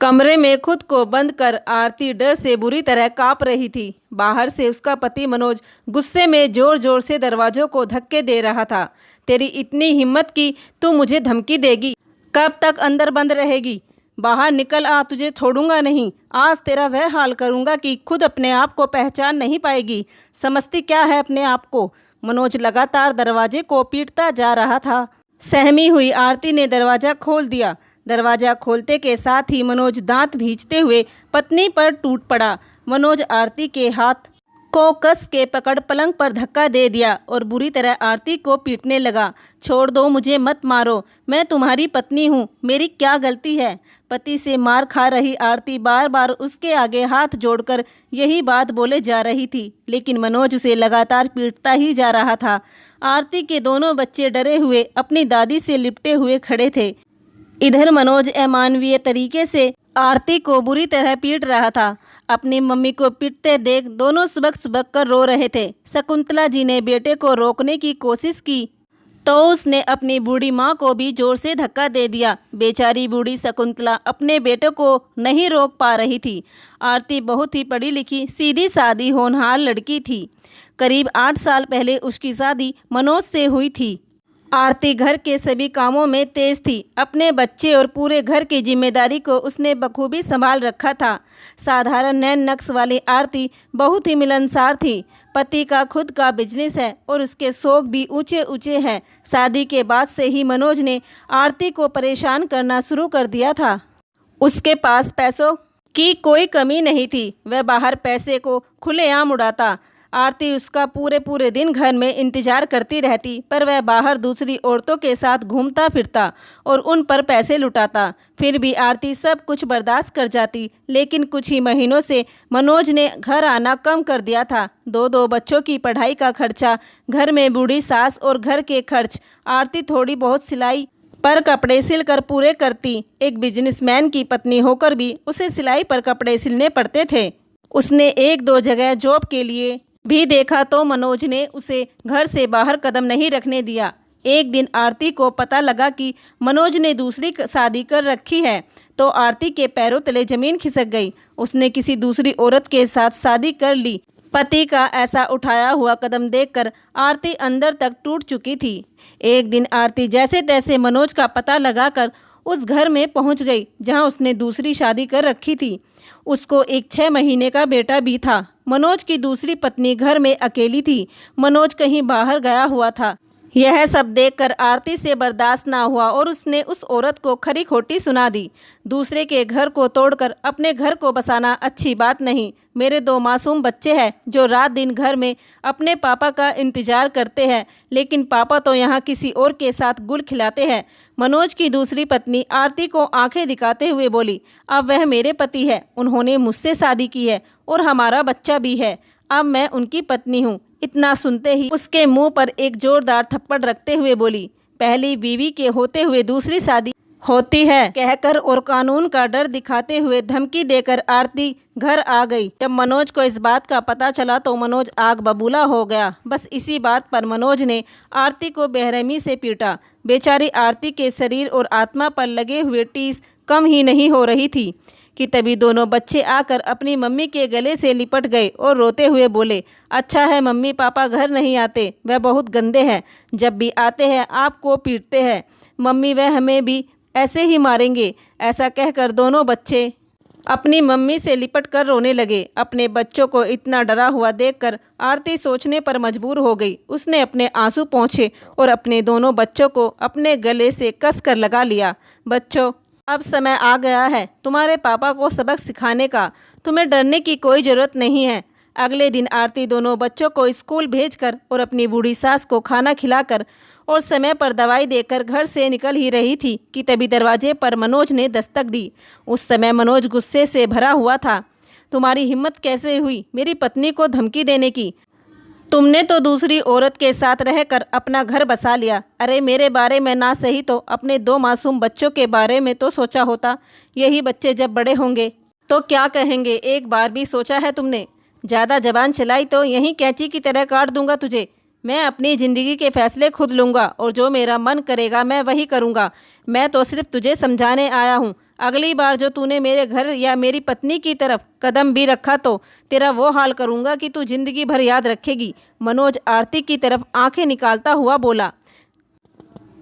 कमरे में खुद को बंद कर आरती डर से बुरी तरह कांप रही थी। बाहर से उसका पति मनोज गुस्से में जोर जोर से दरवाजों को धक्के दे रहा था। तेरी इतनी हिम्मत कि तू मुझे धमकी देगी? कब तक अंदर बंद रहेगी? बाहर निकल आ, तुझे छोड़ूंगा नहीं। आज तेरा वह हाल करूंगा कि खुद अपने आप को पहचान नहीं पाएगी। समझती क्या है अपने आप को? मनोज लगातार दरवाजे को पीटता जा रहा था। सहमी हुई आरती ने दरवाज़ा खोल दिया। दरवाज़ा खोलते के साथ ही मनोज दांत भींचते हुए पत्नी पर टूट पड़ा। मनोज आरती के हाथ को कस के पकड़ पलंग पर धक्का दे दिया और बुरी तरह आरती को पीटने लगा। छोड़ दो मुझे, मत मारो, मैं तुम्हारी पत्नी हूँ, मेरी क्या गलती है? पति से मार खा रही आरती बार बार उसके आगे हाथ जोड़कर यही बात बोले जा रही थी, लेकिन मनोज उसे लगातार पीटता ही जा रहा था। आरती के दोनों बच्चे डरे हुए अपनी दादी से लिपटे हुए खड़े थे। इधर मनोज अमानवीय तरीके से आरती को बुरी तरह पीट रहा था। अपनी मम्मी को पीटते देख दोनों सुबक सुबक कर रो रहे थे। शकुंतला जी ने बेटे को रोकने की कोशिश की तो उसने अपनी बूढ़ी माँ को भी जोर से धक्का दे दिया। बेचारी बूढ़ी शकुंतला अपने बेटे को नहीं रोक पा रही थी। आरती बहुत ही पढ़ी लिखी, सीधी सादी, होनहार लड़की थी। करीब 8 साल पहले उसकी शादी मनोज से हुई थी। आरती घर के सभी कामों में तेज थी। अपने बच्चे और पूरे घर की जिम्मेदारी को उसने बखूबी संभाल रखा था। साधारण नैन नक्श वाली आरती बहुत ही मिलनसार थी। पति का खुद का बिजनेस है और उसके शौक भी ऊंचे ऊंचे हैं। शादी के बाद से ही मनोज ने आरती को परेशान करना शुरू कर दिया था। उसके पास पैसों की कोई कमी नहीं थी। वह बाहर पैसे को खुलेआम उड़ाता। आरती उसका पूरे पूरे दिन घर में इंतजार करती रहती, पर वह बाहर दूसरी औरतों के साथ घूमता फिरता और उन पर पैसे लुटाता। फिर भी आरती सब कुछ बर्दाश्त कर जाती, लेकिन कुछ ही महीनों से मनोज ने घर आना कम कर दिया था। दो बच्चों की पढ़ाई का खर्चा, घर में बूढ़ी सास और घर के खर्च। आरती थोड़ी बहुत सिलाई पर कपड़े सिलकर पूरे करती। एक बिजनेसमैन की पत्नी होकर भी उसे सिलाई पर कपड़े सिलने पड़ते थे। उसने 1-2 जगह जॉब के लिए भी देखा तो मनोज ने उसे घर से बाहर कदम नहीं रखने दिया। एक दिन आरती को पता लगा कि मनोज ने दूसरी शादी कर रखी है तो आरती के पैरों तले जमीन खिसक गई। उसने किसी दूसरी औरत के साथ शादी कर ली। पति का ऐसा उठाया हुआ कदम देखकर आरती अंदर तक टूट चुकी थी। एक दिन आरती जैसे तैसे मनोज का पता लगाकर उस घर में पहुंच गई जहां उसने दूसरी शादी कर रखी थी। उसको एक 6 महीने का बेटा भी था। मनोज की दूसरी पत्नी घर में अकेली थी। मनोज कहीं बाहर गया हुआ था। यह सब देखकर आरती से बर्दाश्त ना हुआ और उसने उस औरत को खरी खोटी सुना दी। दूसरे के घर को तोड़कर अपने घर को बसाना अच्छी बात नहीं। मेरे 2 मासूम बच्चे हैं जो रात दिन घर में अपने पापा का इंतजार करते हैं, लेकिन पापा तो यहाँ किसी और के साथ गुल खिलाते हैं। मनोज की दूसरी पत्नी आरती को आंखें दिखाते हुए बोली, अब वह मेरे पति है, उन्होंने मुझसे शादी की है और हमारा बच्चा भी है। अब मैं उनकी पत्नी हूँ। इतना सुनते ही उसके मुंह पर एक जोरदार थप्पड़ रखते हुए बोली, पहली बीवी के होते हुए दूसरी शादी होती है कहकर और कानून का डर दिखाते हुए धमकी देकर आरती घर आ गई। जब मनोज को इस बात का पता चला तो मनोज आग बबूला हो गया। बस इसी बात पर मनोज ने आरती को बेरहमी से पीटा। बेचारी आरती के शरीर और आत्मा पर लगे हुए टीस कम ही नहीं हो रही थी कि तभी दोनों बच्चे आकर अपनी मम्मी के गले से लिपट गए और रोते हुए बोले, अच्छा है मम्मी पापा घर नहीं आते, वह बहुत गंदे हैं, जब भी आते हैं आपको पीटते हैं। मम्मी वह हमें भी ऐसे ही मारेंगे। ऐसा कहकर दोनों बच्चे अपनी मम्मी से लिपट कर रोने लगे। अपने बच्चों को इतना डरा हुआ देखकर आरती सोचने पर मजबूर हो गई। उसने अपने आंसू पोंछे और अपने दोनों बच्चों को अपने गले से कस कर लगा लिया। बच्चों, अब समय आ गया है तुम्हारे पापा को सबक सिखाने का। तुम्हें डरने की कोई ज़रूरत नहीं है। अगले दिन आरती दोनों बच्चों को स्कूल भेजकर और अपनी बूढ़ी सास को खाना खिलाकर और समय पर दवाई देकर घर से निकल ही रही थी कि तभी दरवाजे पर मनोज ने दस्तक दी। उस समय मनोज गुस्से से भरा हुआ था। तुम्हारी हिम्मत कैसे हुई मेरी पत्नी को धमकी देने की? तुमने तो दूसरी औरत के साथ रहकर अपना घर बसा लिया। अरे मेरे बारे में ना सही तो अपने 2 मासूम बच्चों के बारे में तो सोचा होता। यही बच्चे जब बड़े होंगे तो क्या कहेंगे, एक बार भी सोचा है तुमने? ज़्यादा जबान चलाई तो यहीं कैंची की तरह काट दूंगा तुझे। मैं अपनी ज़िंदगी के फैसले खुद लूँगा और जो मेरा मन करेगा मैं वही करूँगा। मैं तो सिर्फ तुझे समझाने आया हूँ। अगली बार जो तूने मेरे घर या मेरी पत्नी की तरफ कदम भी रखा तो तेरा वो हाल करूँगा कि तू जिंदगी भर याद रखेगी। मनोज आरती की तरफ आंखें निकालता हुआ बोला।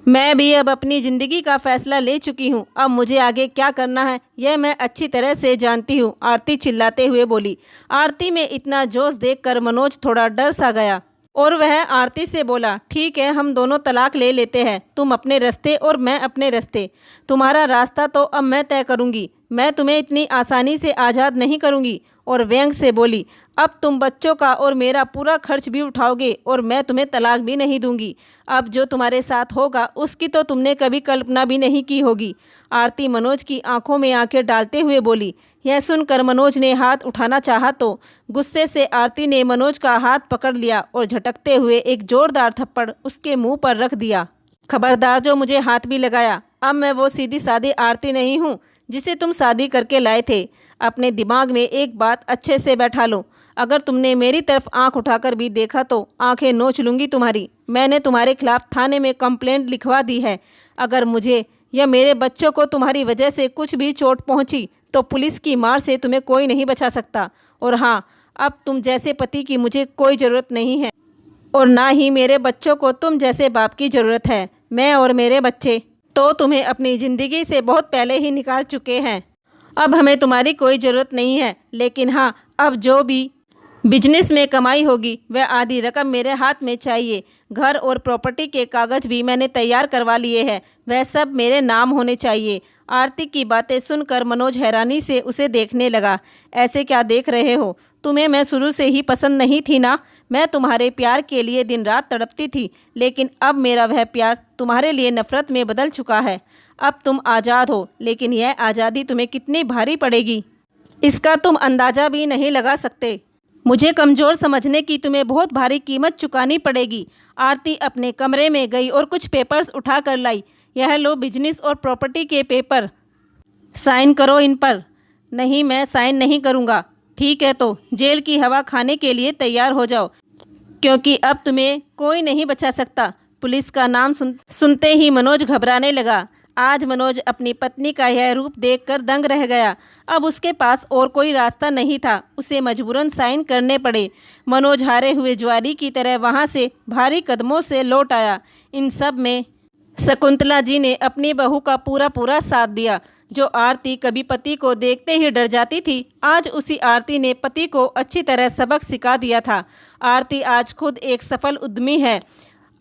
मैं भी अब अपनी ज़िंदगी का फैसला ले चुकी हूँ। अब मुझे आगे क्या करना है यह मैं अच्छी तरह से जानती हूँ, आरती चिल्लाते हुए बोली। आरती में इतना जोश देखकर मनोज थोड़ा डर सा गया और वह आरती से बोला, ठीक है, हम दोनों तलाक ले लेते हैं। तुम अपने रास्ते और मैं अपने रास्ते। तुम्हारा रास्ता तो अब मैं तय करूँगी। मैं तुम्हें इतनी आसानी से आज़ाद नहीं करूँगी। और व्यंग से बोली, अब तुम बच्चों का और मेरा पूरा खर्च भी उठाओगे और मैं तुम्हें तलाक भी नहीं दूंगी। अब जो तुम्हारे साथ होगा उसकी तो तुमने कभी कल्पना भी नहीं की होगी। आरती मनोज की आंखों में आंखें डालते हुए बोली। यह सुनकर मनोज ने हाथ उठाना चाहा तो गुस्से से आरती ने मनोज का हाथ पकड़ लिया और झटकते हुए एक जोरदार थप्पड़ उसके मुंह पर रख दिया। खबरदार जो मुझे हाथ भी लगाया। अब मैं वो सीधी सादी आरती नहीं हूँ जिसे तुम शादी करके लाए थे। अपने दिमाग में एक बात अच्छे से बैठा लो। अगर तुमने मेरी तरफ आंख उठाकर भी देखा तो आंखें नोच लूँगी तुम्हारी। मैंने तुम्हारे खिलाफ थाने में कंप्लेंट लिखवा दी है। अगर मुझे या मेरे बच्चों को तुम्हारी वजह से कुछ भी चोट पहुंची तो पुलिस की मार से तुम्हें कोई नहीं बचा सकता। और हाँ, अब तुम जैसे पति की मुझे कोई ज़रूरत नहीं है और ना ही मेरे बच्चों को तुम जैसे बाप की ज़रूरत है। मैं और मेरे बच्चे तो तुम्हें अपनी ज़िंदगी से बहुत पहले ही निकाल चुके हैं। अब हमें तुम्हारी कोई ज़रूरत नहीं है। लेकिन हाँ, अब जो भी बिजनेस में कमाई होगी वह आधी रकम मेरे हाथ में चाहिए। घर और प्रॉपर्टी के कागज़ भी मैंने तैयार करवा लिए हैं, वह सब मेरे नाम होने चाहिए। आरती की बातें सुनकर मनोज हैरानी से उसे देखने लगा। ऐसे क्या देख रहे हो? तुम्हें मैं शुरू से ही पसंद नहीं थी ना? मैं तुम्हारे प्यार के लिए दिन रात तड़पती थी, लेकिन अब मेरा वह प्यार तुम्हारे लिए नफ़रत में बदल चुका है। अब तुम आज़ाद हो, लेकिन यह आज़ादी तुम्हें कितनी भारी पड़ेगी इसका तुम अंदाज़ा भी नहीं लगा सकते। मुझे कमज़ोर समझने की तुम्हें बहुत भारी कीमत चुकानी पड़ेगी। आरती अपने कमरे में गई और कुछ पेपर्स उठा कर लाई। यह लो बिजनेस और प्रॉपर्टी के पेपर, साइन करो इन पर। नहीं, मैं साइन नहीं करूँगा। ठीक है, तो जेल की हवा खाने के लिए तैयार हो जाओ, क्योंकि अब तुम्हें कोई नहीं बचा सकता। पुलिस का नाम सुनते ही मनोज घबराने लगा। आज मनोज अपनी पत्नी का यह रूप देखकर दंग रह गया। अब उसके पास और कोई रास्ता नहीं था, उसे मजबूरन साइन करने पड़े। मनोज हारे हुए जुआरी की तरह वहां से भारी कदमों से लौट आया। इन सब में शकुंतला जी ने अपनी बहू का पूरा साथ दिया। जो आरती कभी पति को देखते ही डर जाती थी, आज उसी आरती ने पति को अच्छी तरह सबक सिखा दिया था। आरती आज खुद एक सफल उद्यमी है।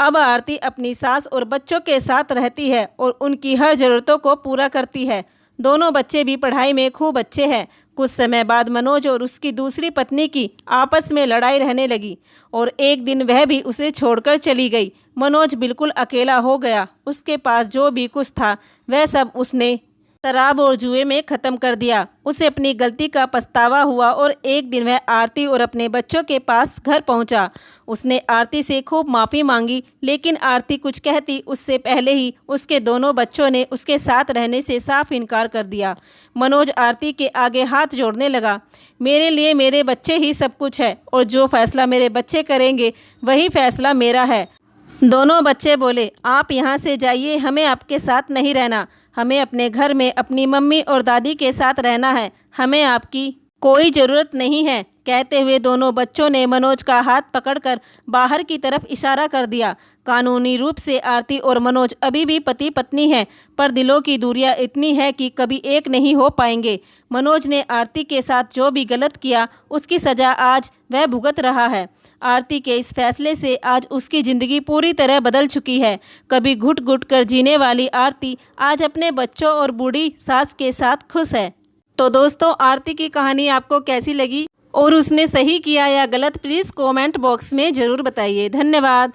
अब आरती अपनी सास और बच्चों के साथ रहती है और उनकी हर ज़रूरतों को पूरा करती है। दोनों बच्चे भी पढ़ाई में खूब अच्छे हैं। कुछ समय बाद मनोज और उसकी दूसरी पत्नी की आपस में लड़ाई रहने लगी और एक दिन वह भी उसे छोड़कर चली गई। मनोज बिल्कुल अकेला हो गया। उसके पास जो भी कुछ था वह सब उसने शराब और जुए में ख़त्म कर दिया। उसे अपनी गलती का पछतावा हुआ और एक दिन वह आरती और अपने बच्चों के पास घर पहुंचा। उसने आरती से खूब माफ़ी मांगी, लेकिन आरती कुछ कहती उससे पहले ही उसके दोनों बच्चों ने उसके साथ रहने से साफ इनकार कर दिया। मनोज आरती के आगे हाथ जोड़ने लगा। मेरे लिए मेरे बच्चे ही सब कुछ है और जो फैसला मेरे बच्चे करेंगे वही फैसला मेरा है। दोनों बच्चे बोले, आप यहाँ से जाइए, हमें आपके साथ नहीं रहना। हमें अपने घर में अपनी मम्मी और दादी के साथ रहना है। हमें आपकी कोई ज़रूरत नहीं है। कहते हुए दोनों बच्चों ने मनोज का हाथ पकड़कर बाहर की तरफ इशारा कर दिया। कानूनी रूप से आरती और मनोज अभी भी पति पत्नी हैं, पर दिलों की दूरियां इतनी है कि कभी एक नहीं हो पाएंगे। मनोज ने आरती के साथ जो भी गलत किया उसकी सज़ा आज वह भुगत रहा है। आरती के इस फैसले से आज उसकी ज़िंदगी पूरी तरह बदल चुकी है। कभी घुट घुट कर जीने वाली आरती आज अपने बच्चों और बूढ़ी सास के साथ खुश है। तो दोस्तों, आरती की कहानी आपको कैसी लगी और उसने सही किया या गलत, प्लीज़ कमेंट बॉक्स में ज़रूर बताइए। धन्यवाद।